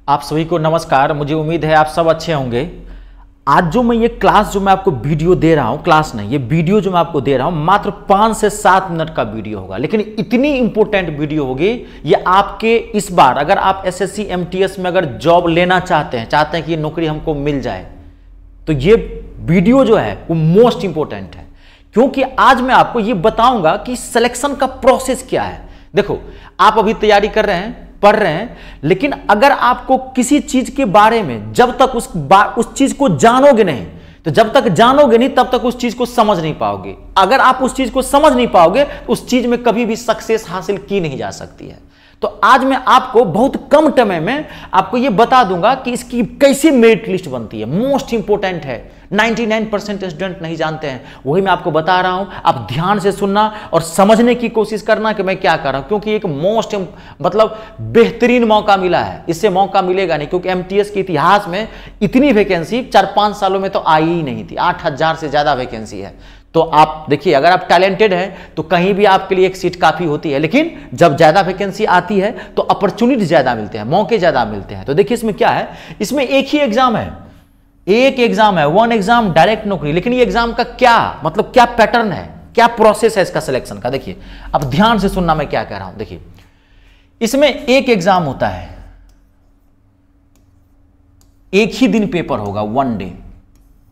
आप सभी को नमस्कार। मुझे उम्मीद है आप सब अच्छे होंगे। आज जो मैं ये क्लास जो मैं आपको वीडियो दे रहा हूँ, क्लास नहीं, ये वीडियो जो मैं आपको दे रहा हूँ मात्र 5 से 7 मिनट का वीडियो होगा, लेकिन इतनी इंपॉर्टेंट वीडियो होगी ये आपके इस बार अगर आप एसएससी एमटीएस में अगर जॉब लेना चाहते हैं कि ये नौकरी हमको मिल जाए, तो ये वीडियो जो है वो मोस्ट इंपॉर्टेंट है, क्योंकि आज मैं आपको ये बताऊंगा कि सिलेक्शन का प्रोसेस क्या है। देखो, आप अभी तैयारी कर रहे हैं, पढ़ रहे हैं, लेकिन अगर आपको किसी चीज के बारे में जब तक उस चीज को जानोगे नहीं, तो जब तक जानोगे नहीं तब तक उस चीज को समझ नहीं पाओगे। अगर आप उस चीज को समझ नहीं पाओगे तो उस चीज में कभी भी सक्सेस हासिल की नहीं जा सकती है। तो आज मैं आपको बहुत कम समय में आपको यह बता दूंगा कि इसकी कैसे मेरिट लिस्ट बनती है। मोस्ट इंपॉर्टेंट है, 99% स्टूडेंट नहीं जानते हैं, वही मैं आपको बता रहा हूं। आप ध्यान से सुनना और समझने की कोशिश करना कि मैं क्या कर रहा हूं, क्योंकि एक मोस्ट बेहतरीन मौका मिला है। इससे मौका मिलेगा नहीं, क्योंकि एमटीएस के इतिहास में इतनी वैकेंसी 4-5 सालों में तो आई ही नहीं थी। 8000 से ज्यादा वैकेंसी है। तो आप देखिए, अगर आप टैलेंटेड हैं तो कहीं भी आपके लिए एक सीट काफी होती है, लेकिन जब ज्यादा वैकेंसी आती है तो अपॉर्चुनिटी ज्यादा मिलते हैं, मौके ज्यादा मिलते हैं। तो देखिए इसमें क्या है, इसमें एक ही एग्जाम है, एक एग्जाम है, वन एग्जाम डायरेक्ट नौकरी। लेकिन ये एग्जाम का क्या क्या पैटर्न है, क्या प्रोसेस है इसका सिलेक्शन का, देखिए अब ध्यान से सुनना मैं क्या कह रहा हूं। देखिए इसमें एक एग्जाम होता है, एक ही दिन पेपर होगा, 1 डे।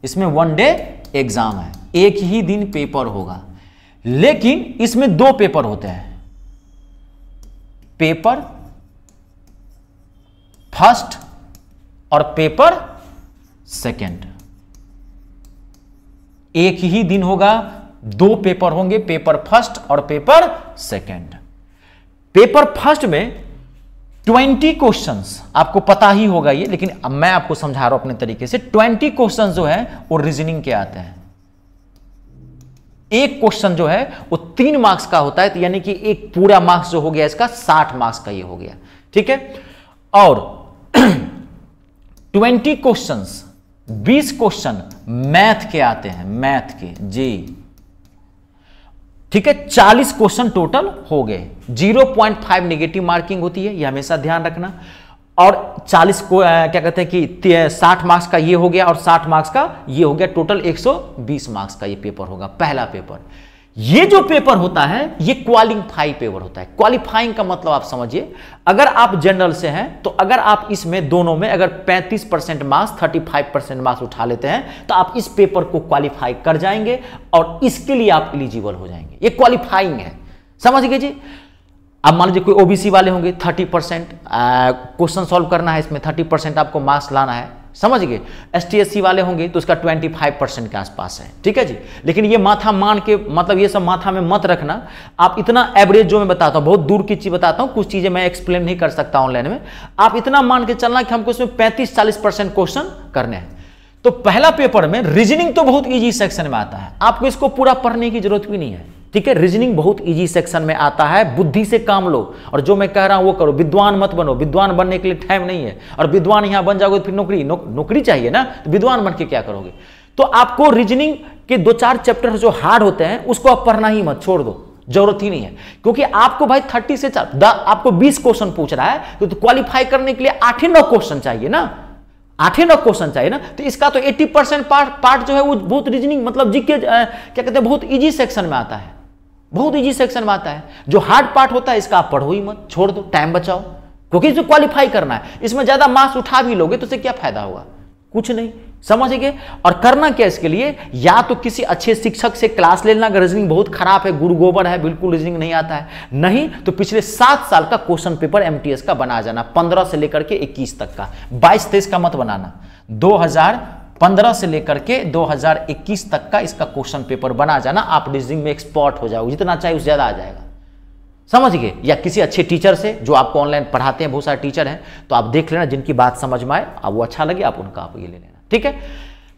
इसमें 1 डे एग्जाम है, एक ही दिन पेपर होगा। लेकिन इसमें 2 पेपर होते हैं, पेपर फर्स्ट और पेपर सेकंड। एक ही दिन होगा, 2 पेपर होंगे, पेपर फर्स्ट और पेपर सेकंड। पेपर फर्स्ट में 20 क्वेश्चंस, आपको पता ही होगा ये, लेकिन अब मैं आपको समझा रहा हूं अपने तरीके से। 20 क्वेश्चंस जो है वो रीजनिंग के आते हैं। एक क्वेश्चन जो है वो 3 मार्क्स का होता है, तो यानी कि एक पूरा मार्क्स जो हो गया इसका 60 मार्क्स का ये हो गया, ठीक है। और 20 क्वेश्चंस, 20 क्वेश्चन मैथ के आते हैं, मैथ के जी, ठीक है। 40 क्वेश्चन टोटल हो गए। 0.5 नेगेटिव मार्किंग होती है, ये हमेशा ध्यान रखना। और 40 को क्या कहते हैं कि 60 मार्क्स का ये हो गया और 60 मार्क्स का ये हो गया, टोटल 120 मार्क्स का ये पेपर होगा, पहला पेपर। ये जो पेपर होता है ये क्वालिफाई पेपर होता है। क्वालिफाइंग का मतलब आप समझिए, अगर आप जनरल से हैं तो अगर आप इसमें दोनों में अगर 35% मार्क्स, 35% मार्क्स उठा लेते हैं तो आप इस पेपर को क्वालिफाई कर जाएंगे और इसके लिए आप एलिजिबल हो जाएंगे। ये क्वालिफाइंग है, समझ गए जी। अब मान लीजिए कोई ओबीसी वाले होंगे, 30% क्वेश्चन सॉल्व करना है, इसमें 30% आपको मार्क्स लाना है, समझ गए। एसटी/एससी वाले होंगे तो उसका 25% के आसपास है, ठीक है जी। लेकिन ये माथा मान के, मतलब ये सब माथा में मत रखना। आप इतना एवरेज जो मैं बताता हूं, बहुत दूर की चीज बताता हूं, कुछ चीजें मैं एक्सप्लेन नहीं कर सकता ऑनलाइन में। आप इतना मान के चलना कि हमको इसमें 35-40% क्वेश्चन करने हैं। तो पहला पेपर में रीजनिंग तो बहुत ईजी सेक्शन में आता है, आपको इसको पूरा पढ़ने की जरूरत भी नहीं है, ठीक है। रीजनिंग बहुत इजी सेक्शन में आता है, बुद्धि से काम लो और जो मैं कह रहा हूं वो करो। विद्वान मत बनो, विद्वान बनने के लिए टाइम नहीं है, और विद्वान यहां बन जाओगे तो फिर नौकरी चाहिए ना, तो विद्वान बन के क्या करोगे। तो आपको रीजनिंग के 2-4 चैप्टर जो हार्ड होते हैं उसको आप पढ़ना ही मत, छोड़ दो, जरूरत ही नहीं है। क्योंकि आपको भाई 30 से आपको 20 क्वेश्चन पूछ रहा है, तो क्वालिफाई करने के लिए 8-9 क्वेश्चन चाहिए ना, 8-9 क्वेश्चन चाहिए ना। तो इसका तो 80% पार्ट जो है वो बहुत रीजनिंग, मतलब जीके क्या कहते हैं, बहुत इजी सेक्शन में आता है, बहुत इजी सेक्शन में आता है। जो हार्ड पार्ट होता है इसका आप पढ़ो ही मत, छोड़ दो, टाइम बचाओ, क्योंकि इसे क्वालिफाई करना है। इसमें ज्यादा मार्क्स उठा भी लोगे तो इससे क्या फायदा होगा, कुछ नहीं, समझ गए। और करना क्या इसके लिए, या तो किसी अच्छे शिक्षक से क्लास ले लेना, अगर रीजनिंग बहुत खराब है, गुरु गोबर है, बिल्कुल रीजनिंग नहीं आता है, नहीं तो पिछले 7 साल का क्वेश्चन पेपर एमटीएस का बना जाना, 15 से लेकर के 21 तक का, 22-23 का मत बनाना, 2015 से लेकर के 2021 तक का इसका क्वेश्चन पेपर बना जाना। आप रीजनिंग में एक्सपर्ट हो जाओगे, जितना चाहिए उससे ज्यादा आ जाएगा, समझ गए। या किसी अच्छे टीचर से, जो आपको ऑनलाइन पढ़ाते हैं, बहुत सारे टीचर हैं, तो आप देख लेना, जिनकी बात समझ में आए, आप वो अच्छा लगे आप उनका आप ये ले लेना, ठीक है।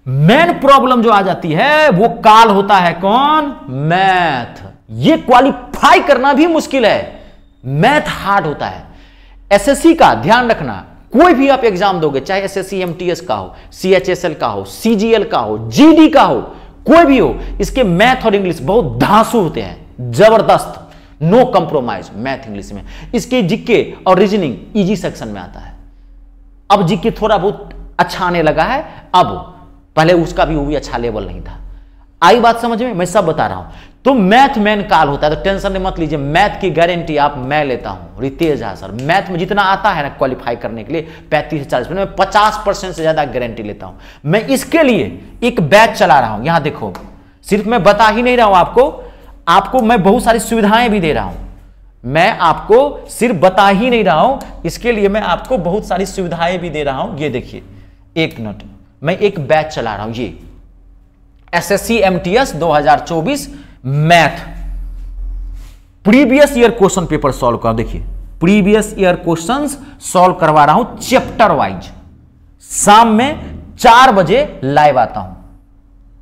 मेन प्रॉब्लम जो आ जाती है वो काल होता है, कौन, मैथ। ये क्वालिफाई करना भी मुश्किल है, मैथ हार्ड होता है। एसएससी का ध्यान रखना, कोई भी आप एग्जाम दोगे, चाहे एसएससी एमटीएस का हो, सीएचएसएल का हो, सीजीएल का हो, जीडी का हो, कोई भी हो, इसके मैथ और इंग्लिश बहुत धांसू होते हैं, जबरदस्त, नो कंप्रोमाइज मैथ इंग्लिश में। इसके जीके और रीजनिंग इजी सेक्शन में आता है। अब जीके थोड़ा बहुत अच्छा आने लगा है, अब पहले उसका भी वो भी अच्छा लेवल नहीं था। आई बात समझ में, मैं सब बता रहा हूं। तो मैथ मैन काल होता है, तो टेंशन मत लीजिए, मैथ की गारंटी आप मैं लेता हूं, रितेश झा सर। मैथ में जितना आता है ना क्वालिफाई करने के लिए 35 से 40%, मैं 50% से ज्यादा गारंटी लेता हूं। मैं इसके लिए एक बैच चला रहा हूं, यहां देखो, सिर्फ मैं बता ही नहीं रहा हूं आपको मैं बहुत सारी सुविधाएं भी दे रहा हूं। मैं आपको सिर्फ बता ही नहीं रहा हूं, इसके लिए मैं आपको बहुत सारी सुविधाएं भी दे रहा हूं। ये देखिए, एक मिनट, मैं एक बैच चला रहा हूं, ये SSC MTS 2024 math previous year question paper solve कर। देखिए, प्रीवियस ईयर क्वेश्चंस सॉल्व करवा रहा हूं चैप्टर वाइज। शाम में 4 बजे लाइव आता हूं,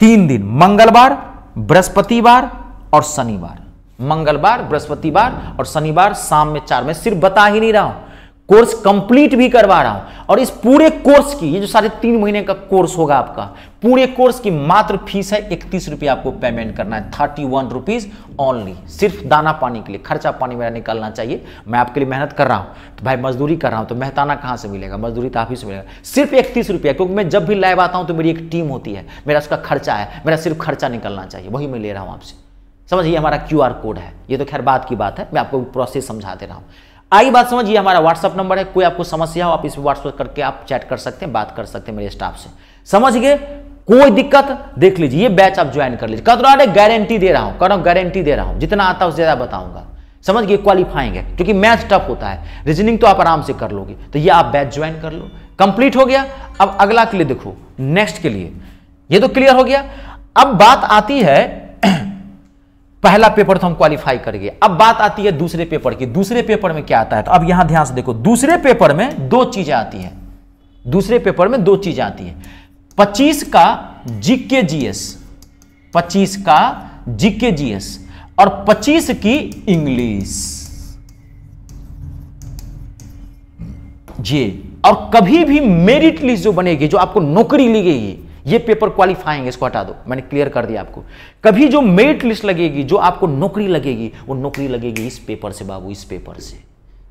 3 दिन, मंगलवार, बृहस्पतिवार और शनिवार। मंगलवार, बृहस्पतिवार और शनिवार शाम में 4। मैं सिर्फ बता ही नहीं रहा हूं, कोर्स कंप्लीट भी करवा रहा हूं। और इस पूरे कोर्स की, ये जो 3.5 महीने का कोर्स होगा आपका, पूरे कोर्स की मात्र फीस है 31 रुपया आपको पेमेंट करना है, 31 रुपीज ओनली। सिर्फ दाना पानी के लिए, खर्चा पानी मेरा निकलना चाहिए। मैं आपके लिए मेहनत कर रहा हूं, तो भाई मजदूरी कर रहा हूं, तो मेहताना कहां से मिलेगा? मजदूरी तो आप ही से मिलेगा। सिर्फ 31 रुपया, क्योंकि मैं जब भी लाइव आता हूं तो मेरी एक टीम होती है, मेरा उसका खर्चा है, मेरा सिर्फ खर्चा निकलना चाहिए, वही मैं ले रहा हूं आपसे। समझिए, हमारा QR कोड है, ये तो खैर बात की बात है, मैं आपको प्रोसेस समझा दे रहा हूं। आई बात समझिए, हमारा व्हाट्सअप नंबर है, कोई आपको समस्या हो आप इस व्हाट्सएप करके आप चैट कर सकते हैं, बात कर सकते हैं मेरे स्टाफ से। समझ गए? कोई दिक्कत, देख लीजिए, ये बैच आप ज्वाइन कर लीजिए। कह गारंटी दे रहा हूं, कर रहा हूं गारंटी दे रहा हूं, जितना आता है उससे ज्यादा बताऊंगा। समझ गए? क्वालिफाइंग है, क्योंकि मैथ टफ होता है, रीजनिंग तो आप आराम से कर लोगे। तो ये आप बैच ज्वाइन कर लो, कंप्लीट हो गया। अब अगला के लिए देखो, नेक्स्ट के लिए, ये तो क्लियर हो गया। अब बात आती है, पहला पेपर तो हम क्वालिफाई कर गए, अब बात आती है दूसरे पेपर की। दूसरे पेपर में क्या आता है? तो अब यहां ध्यान से देखो, दूसरे पेपर में 2 चीजें आती हैं। दूसरे पेपर में 2 चीजें आती हैं, 25 का जीके जीएस, 25 का जीके जीएस और 25 की इंग्लिश जी। और कभी भी मेरिट लिस्ट जो बनेगी, जो आपको नौकरी लगेगी, ये पेपर क्वालिफाइंग, इसको हटा दो, मैंने क्लियर कर दिया आपको। कभी जो मेरिट लिस्ट लगेगी, जो आपको नौकरी लगेगी, वो नौकरी लगेगी इस पेपर से बाबू, इस पेपर से,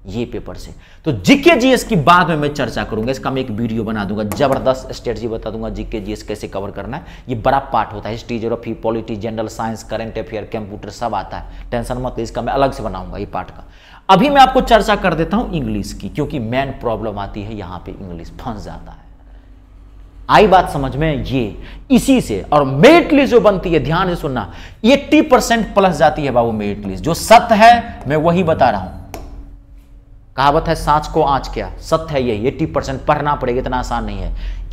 ये पेपर से। तो जीके जीएस की बाद में मैं चर्चा करूंगा, इसका मैं एक वीडियो बना दूंगा, जबरदस्त स्ट्रेटजी बता दूंगा जीके जीएस कैसे कवर करना है। ये बड़ा पार्ट होता है, history, geography, polity, general science, current affair, computer सब आता है, टेंशन मत, इसका मैं अलग से बनाऊंगा ये पार्ट का। अभी मैं आपको चर्चा कर देता हूं इंग्लिश की, क्योंकि मेन प्रॉब्लम आती है यहां पे, इंग्लिश फंस जाता है। आई बात समझ में? ये इसी से, और मेरिट लिस्ट जो बनती है, ध्यान से सुनना, 80% प्लस जाती है बाबू मेरिट लिस्ट। जो सत्य है मैं वही बता रहा हूं, कहावत है सांच को आंच क्या, सत्य है यही। 80% पढ़ना पड़ेगा, इतना आसान नहीं है।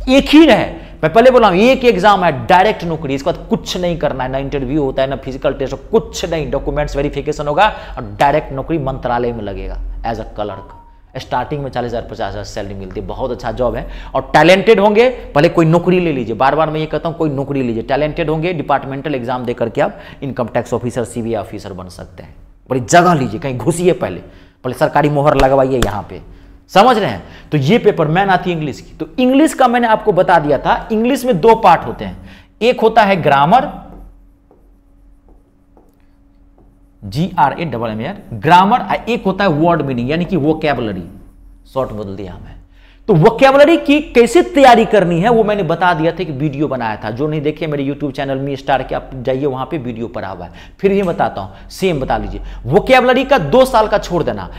एक ही रहे, मैं पहले बोला हूं, एक एग्जाम है, डायरेक्ट नौकरी, इसके बाद कुछ नहीं करना है, ना इंटरव्यू होता है, ना फिजिकल टेस्ट, कुछ नहीं, डॉक्यूमेंट्स वेरिफिकेशन होगा और डायरेक्ट नौकरी मंत्रालय में लगेगा एज अ क्लर्क। स्टार्टिंग में 40,000 50,000 सैलरी मिलती है, बहुत अच्छा जॉब है। और टैलेंटेड होंगे, पहले कोई नौकरी ले लीजिए, बार बार मैं ये कहता हूं, कोई नौकरी लीजिए, टैलेंटेड होंगे, डिपार्टमेंटल एग्जाम देकर के आप income tax officer, CBI officer बन सकते हैं। बड़ी जगह लीजिए, कहीं घुसिए, पहले सरकारी मोहर लगवाइए यहां पे, समझ रहे हैं? तो ये पेपर मैन आती है इंग्लिश की। तो इंग्लिश का मैंने आपको बता दिया था, इंग्लिश में 2 पार्ट होते हैं, एक होता है ग्रामर, GRAMMAR, ग्रामर, एक होता है वर्ड मीनिंग, यानी कि वोकैबुलरी, शॉर्ट बदल दिया हमें। तो वोकैबुलरी की कैसे तैयारी करनी है वो मैंने बता दिया था, कि वीडियो बनाया था। जो नहीं देखे मेरे यूट्यूब चैनल मी स्टार के, आप जाइए वहां पे वीडियो पड़ा हुआ है। फिर ये बताता हूं, सेम बता लीजिए। वोकैबुलरी का 2 साल का छोड़ देना,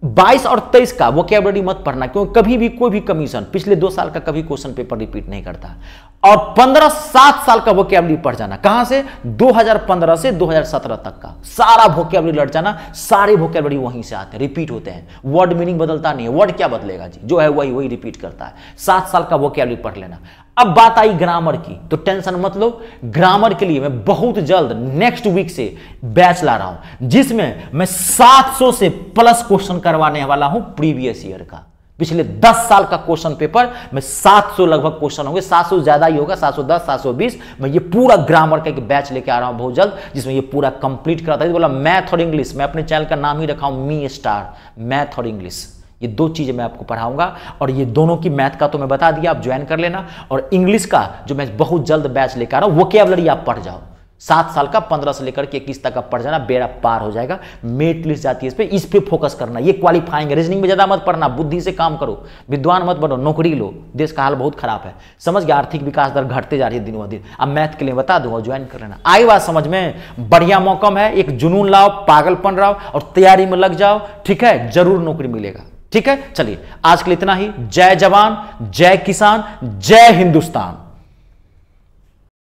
22 और 23 का वोकैबुलरी मत पढ़ना, क्योंकि कभी भी कोई भी कमीशन पिछले 2 साल का कभी क्वेश्चन पेपर रिपीट नहीं करता। और 15-7 साल का वोकैबुलरी पढ़ जाना, कहां से? 2015 से 2017 तक का सारा वोकैबुलरी लट जाना। सारे वोकैबुलरी वहीं से आते हैं, रिपीट होते हैं, वर्ड मीनिंग बदलता नहीं है, वर्ड क्या बदलेगा जी, जो है वही रिपीट करता है। 7 साल का वोकैबुलरी पढ़ लेना। अब बात आई ग्रामर की, तो टेंशन मत लो, ग्रामर के लिए मैं बहुत जल्द नेक्स्ट वीक से बैच ला रहा हूं, जिसमें मैं 700 से प्लस क्वेश्चन करवाने वाला हूं प्रीवियस ईयर का। पिछले 10 साल का क्वेश्चन पेपर में 700 लगभग क्वेश्चन होंगे, 700 ज्यादा ही होगा, 710 720। मैं ये पूरा ग्रामर का एक बैच लेके आ रहा हूं बहुत जल्द, जिसमें ये पूरा कंप्लीट कराता है। बोला मैथ और इंग्लिश, मैं अपने चैनल का नाम ही रखा हूं मी स्टार, मैथ और इंग्लिश, ये 2 चीजें मैं आपको पढ़ाऊंगा। और ये दोनों की, मैथ का तो मैं बता दिया, आप ज्वाइन कर लेना, और इंग्लिश का जो मैं बहुत जल्द बैच लेकर आ रहा हूं, वोकैबुलरी आप पढ़ जाओ। 7 साल का 15 से लेकर के 21 तक का पढ़ जाना, बेड़ा पार हो जाएगा। मेरिट लिस्ट जाती है इस पे फोकस करना, ये क्वालिफाइंग है। रीजनिंग में ज्यादा मत पढ़ना, बुद्धि से काम करो, विद्वान मत बनो, नौकरी लो। देश का हाल बहुत खराब है, समझ गया। आर्थिक विकास दर घटते जा रही है दिनों दिन। अब मैथ के लिए बता दूंगा, ज्वाइन कर लेना। आई बात समझ में? बढ़िया मौका है, एक जुनून लाओ, पागलपन लाओ और तैयारी में लग जाओ, ठीक है, जरूर नौकरी मिलेगा। ठीक है, चलिए आज के लिए इतना ही। जय जवान, जय किसान, जय हिंदुस्तान।